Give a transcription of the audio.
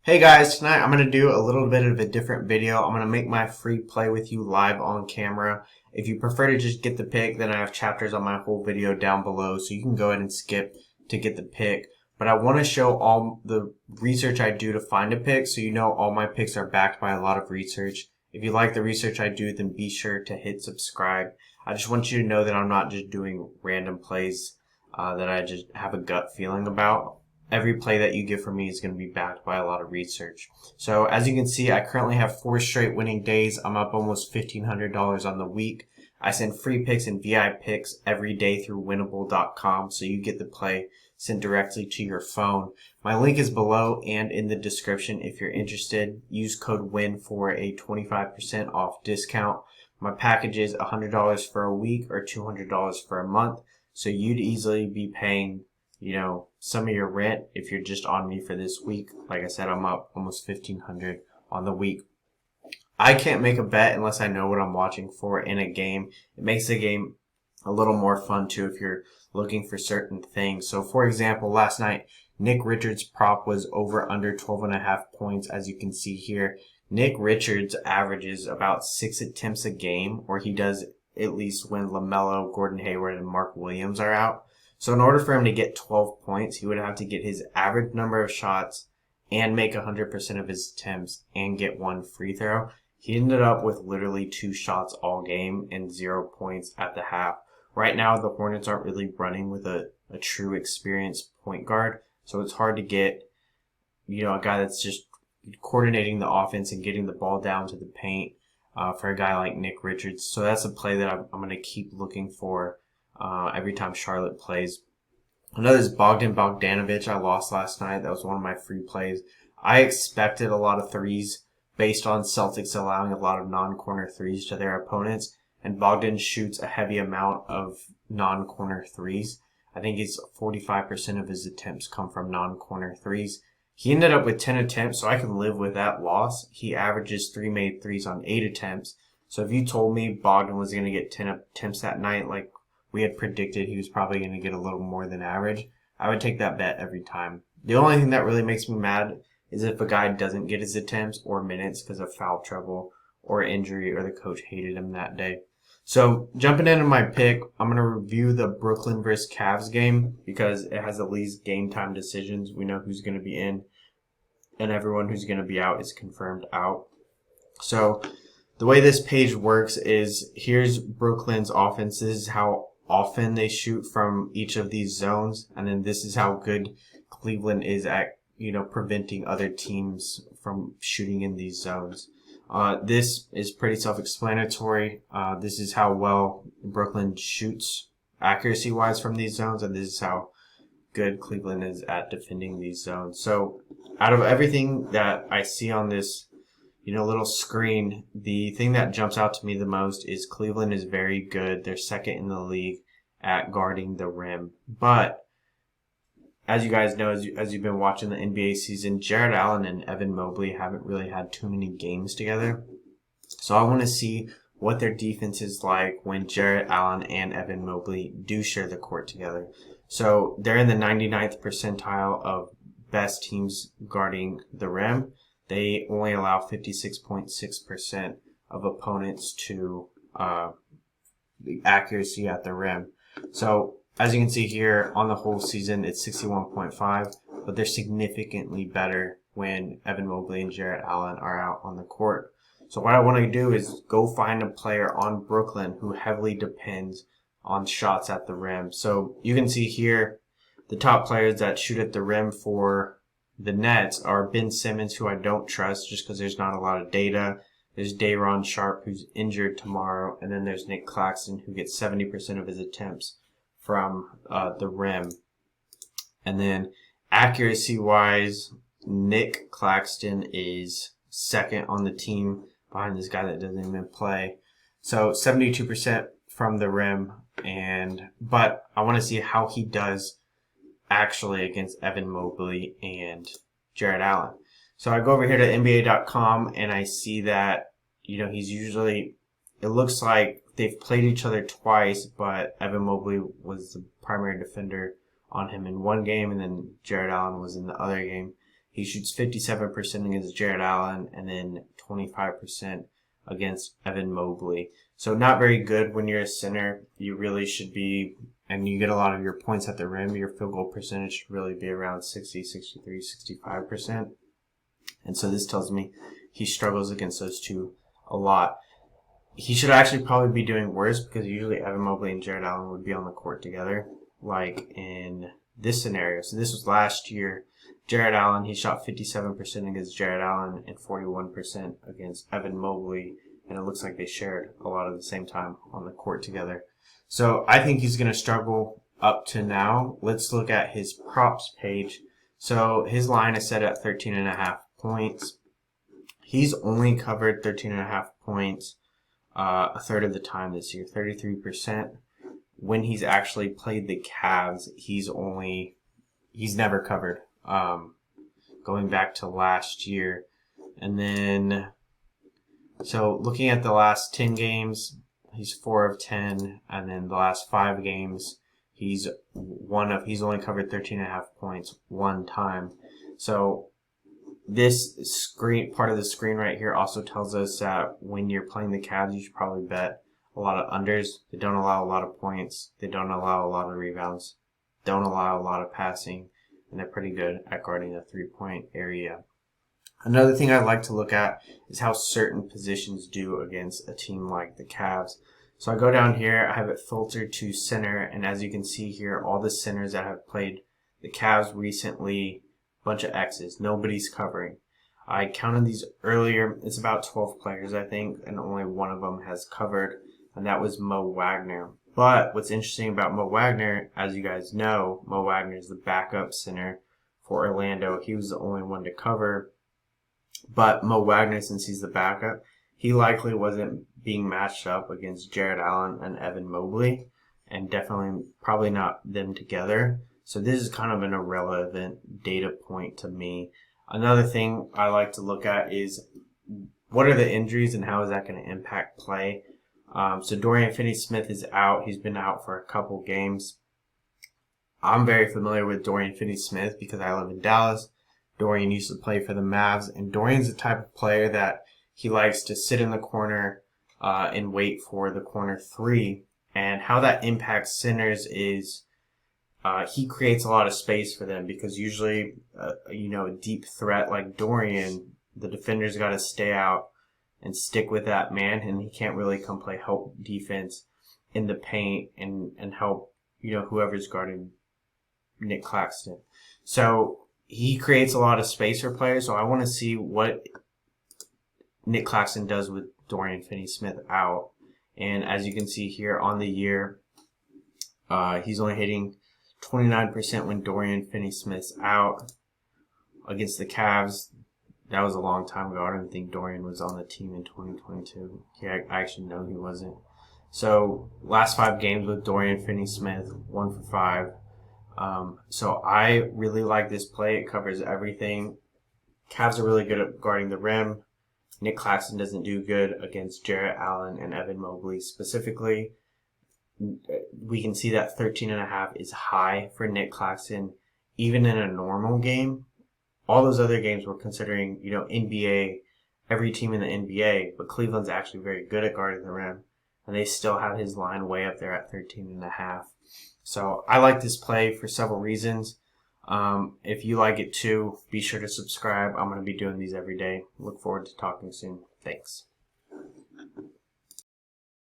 Hey guys, tonight I'm going to do a little bit of a different video. I'm going to make my free play with you live on camera. If you prefer to just get the pick, then I have chapters on my whole video down below, so you can go ahead and skip to get the pick. But I want to show all the research I do to find a pick, so you know all my picks are backed by a lot of research. If you like the research I do, then be sure to hit subscribe. I just want you to know that I'm not just doing random plays that I just have a gut feeling about. Every play that you get from me is going to be backed by a lot of research. So as you can see, I currently have 4 straight winning days. I'm up almost $1,500 on the week. I send free picks and VI picks every day through Winible.com, so you get the play sent directly to your phone. My link is below and in the description if you're interested. Use code WIN for a 25% off discount. My package is $100 for a week or $200 for a month, so you'd easily be paying some of your rent if you're just on me for this week. Like I said, I'm up almost $1,500 on the week. I can't make a bet unless I know what I'm watching for in a game. It makes the game a little more fun too if you're looking for certain things. So for example, last night, Nick Richards' prop was over under 12.5 points. As you can see here, Nick Richards averages about 6 attempts a game, or he does at least when LaMelo, Gordon Hayward, and Mark Williams are out. So in order for him to get 12 points, he would have to get his average number of shots and make 100% of his attempts and get 1 free throw. He ended up with literally 2 shots all game and 0 points at the half. Right now, the Hornets aren't really running with a true experienced point guard, so it's hard to get, a guy that's just coordinating the offense and getting the ball down to the paint for a guy like Nick Richards. So that's a play that I'm going to keep looking for every time Charlotte plays. Another is Bogdan Bogdanovic. I lost last night. That was one of my free plays. I expected a lot of threes based on Celtics allowing a lot of non-corner threes to their opponents, and Bogdan shoots a heavy amount of non-corner threes. I think it's 45% of his attempts come from non-corner threes. He ended up with 10 attempts, so I can live with that loss. He averages 3 made threes on 8 attempts. So if you told me Bogdan was going to get 10 attempts that night, like we had predicted he was probably going to get a little more than average, I would take that bet every time. The only thing that really makes me mad is if a guy doesn't get his attempts or minutes because of foul trouble or injury or the coach hated him that day. So jumping into my pick, I'm going to review the Brooklyn versus Cavs game because it has at least game time decisions. We know who's going to be in and everyone who's going to be out is confirmed out. So the way this page works is here's Brooklyn's offense. This is how often they shoot from each of these zones, and then this is how good Cleveland is at preventing other teams from shooting in these zones. This is pretty self-explanatory. This is how well Brooklyn shoots accuracy wise from these zones, and this is how good Cleveland is at defending these zones. So out of everything that I see on this little screen, the thing that jumps out to me the most is Cleveland is very good. They're second in the league at guarding the rim. But as you guys know, as you've been watching the NBA season, Jarrett Allen and Evan Mobley haven't really had too many games together. So I want to see what their defense is like when Jarrett Allen and Evan Mobley do share the court together. So they're in the 99th percentile of best teams guarding the rim. They only allow 56.6% of opponents to the accuracy at the rim. So as you can see here, on the whole season, it's 61.5, but they're significantly better when Evan Mobley and Jarrett Allen are out on the court. So what I want to do is go find a player on Brooklyn who heavily depends on shots at the rim. So you can see here the top players that shoot at the rim for the Nets are Ben Simmons, who I don't trust just because there's not a lot of data. There's Day'Ron Sharpe, who's injured tomorrow. And then there's Nick Claxton, who gets 70% of his attempts from the rim. And then accuracy-wise, Nick Claxton is second on the team behind this guy that doesn't even play. So 72% from the rim. But I want to see how he does actually against Evan Mobley and Jarrett Allen. So I go over here to NBA.com and I see that, he's usually, it looks like they've played each other twice, but Evan Mobley was the primary defender on him in one game and then Jarrett Allen was in the other game. He shoots 57% against Jared Allen and then 25% against Evan Mobley. So not very good when you're a center. You really should be, and you get a lot of your points at the rim. Your field goal percentage should really be around 60, 63, 65%. And so this tells me he struggles against those two a lot. He should actually probably be doing worse because usually Evan Mobley and Jared Allen would be on the court together, like in this scenario. So this was last year. Jared Allen, he shot 57% against Jared Allen and 41% against Evan Mobley, and it looks like they shared a lot of the same time on the court together. So I think he's going to struggle up to now. Let's look at his props page. So his line is set at 13.5 points. He's only covered 13.5 points a third of the time this year, 33%. When he's actually played the Cavs, he's never covered. Going back to last year. And then, so looking at the last 10 games, he's 4 of 10. And then the last 5 games, he's only covered 13.5 points one time. So this part of the screen right here also tells us that when you're playing the Cavs, you should probably bet a lot of unders. They don't allow a lot of points. They don't allow a lot of rebounds. Don't allow a lot of passing. And they're pretty good at guarding the 3-point area. Another thing I'd like to look at is how certain positions do against a team like the Cavs. So I go down here, I have it filtered to center, and as you can see here, all the centers that have played the Cavs recently, bunch of X's, nobody's covering. I counted these earlier, it's about 12 players I think, and only one of them has covered, and that was Mo Wagner. But what's interesting about Mo Wagner, as you guys know, Mo Wagner is the backup center for Orlando. He was the only one to cover. But Mo Wagner, since he's the backup, he likely wasn't being matched up against Jared Allen and Evan Mobley, and definitely probably not them together. So this is kind of an irrelevant data point to me. Another thing I like to look at is what are the injuries and how is that going to impact play. So Dorian Finney-Smith is out. He's been out for a couple games. I'm very familiar with Dorian Finney-Smith because I live in Dallas. Dorian used to play for the Mavs, and Dorian's the type of player that he likes to sit in the corner and wait for the corner three. And how that impacts centers is he creates a lot of space for them because usually, a deep threat like Dorian, the defender's got to stay out and stick with that man, and he can't really come play help defense in the paint and help, whoever's guarding Nick Claxton. So he creates a lot of space for players, so I want to see what Nick Claxton does with Dorian Finney-Smith out. And as you can see here on the year, he's only hitting 29% when Dorian Finney-Smith's out. Against the Cavs, that was a long time ago. I don't think Dorian was on the team in 2022. Yeah, I actually know he wasn't. So last 5 games with Dorian Finney-Smith, 1 for 5. So I really like this play. It covers everything. Cavs are really good at guarding the rim. Nick Claxton doesn't do good against Jared Allen and Evan Mobley specifically. We can see that 13.5 is high for Nick Claxton, even in a normal game. All those other games we're considering, NBA, every team in the NBA, but Cleveland's actually very good at guarding the rim, and they still have his line way up there at 13.5. So I like this play for several reasons. If you like it too, be sure to subscribe. I'm going to be doing these every day. Look forward to talking soon. Thanks.